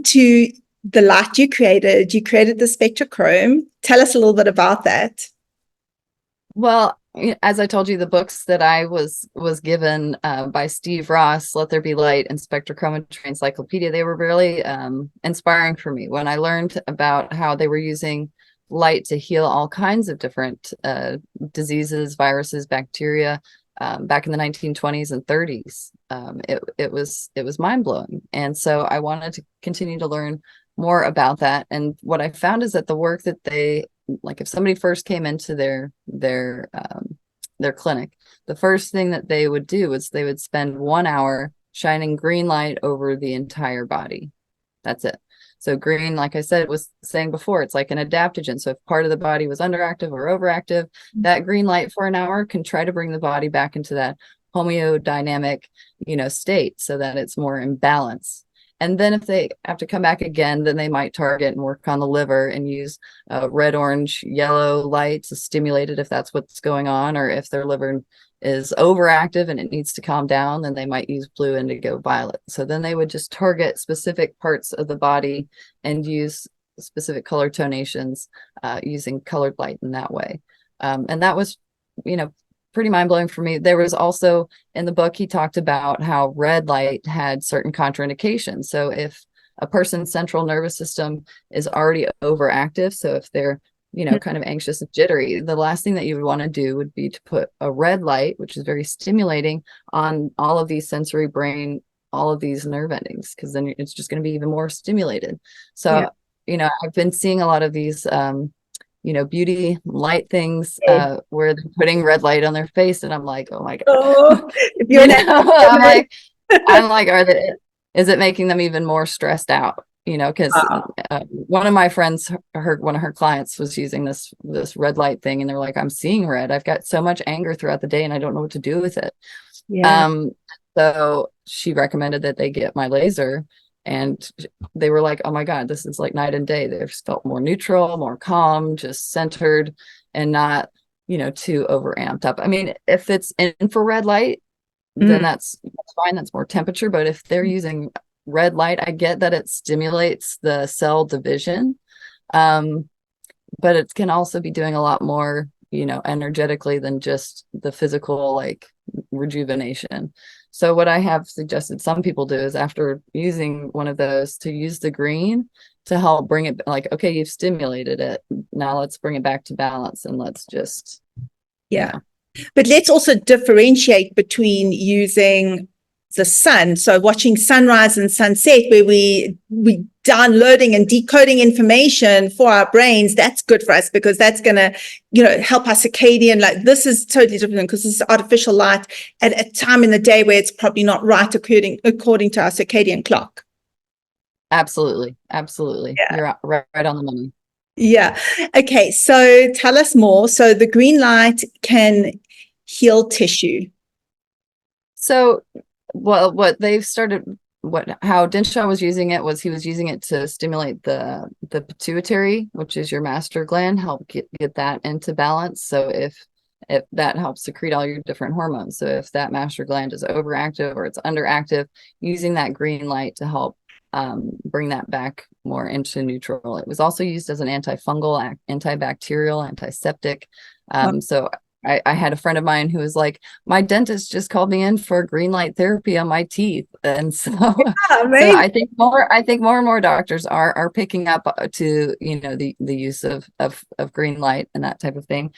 to the light you created the spectrochrome. Tell us a little bit about that. Well, as I told you, the books that I was given by Steve Ross, Let There Be Light and Spectrochrometry Encyclopedia, they were really inspiring for me when I learned about how they were using light to heal all kinds of different diseases, viruses, bacteria. Back in the 1920s and 30s, it was mind-blowing, and so I wanted to continue to learn more about that. And what I found is that the work that they, like, if somebody first came into their clinic, the first thing that they would do is they would spend 1 hour shining green light over the entire body. That's it. So green, like I said, was saying before, it's like an adaptogen. So if part of the body was underactive or overactive, that green light for an hour can try to bring the body back into that homeodynamic, state so that it's more in balance. And then if they have to come back again, then they might target and work on the liver and use red, orange, yellow light to stimulate it if that's what's going on, or if their liver is overactive and it needs to calm down, then they might use blue, indigo, violet. So then they would just target specific parts of the body and use specific color tonations using colored light in that way. And that was, pretty mind-blowing for me. There was also, in the book, he talked about how red light had certain contraindications. So if a person's central nervous system is already overactive, so if they're kind of anxious and jittery, the last thing that you would want to do would be to put a red light, which is very stimulating, on all of these sensory brain, all of these nerve endings, because then it's just going to be even more stimulated. So, I've been seeing a lot of these, beauty light things where they're putting red light on their face, and I'm like, oh my God. Oh, I'm like, is it making them even more stressed out? Because one of my friends, one of her clients was using this red light thing, and they're like, I'm seeing red. I've got so much anger throughout the day, and I don't know what to do with it. So she recommended that they get my laser, and they were like, oh my God, this is like night and day. They've felt more neutral, more calm, just centered, and not, too overamped up. I mean, if it's infrared light, then that's fine. That's more temperature. But if they're using red light, I get that it stimulates the cell division, but it can also be doing a lot more, energetically than just the physical, like, rejuvenation. So what I have suggested some people do is, after using one of those, to use the green to help bring it, like, okay, you've stimulated it, now let's bring it back to balance, and let's just But let's also differentiate between using the sun, so watching sunrise and sunset, where we downloading and decoding information for our brains. That's good for us, because that's going to help our circadian, like, this is totally different because this is artificial light at a time in the day where it's probably not right according to our circadian clock. Absolutely You're right on the money. Okay, so tell us more. So the green light can heal tissue. So, well, how Dinshaw was using it was, he was using it to stimulate the pituitary, which is your master gland, help get that into balance. So if that helps secrete all your different hormones. So if that master gland is overactive or it's underactive, using that green light to help bring that back more into neutral. It was also used as an antifungal, antibacterial, antiseptic. So I had a friend of mine who was like, my dentist just called me in for green light therapy on my teeth. And so, I think more and more doctors are picking up to, the use of green light and that type of thing.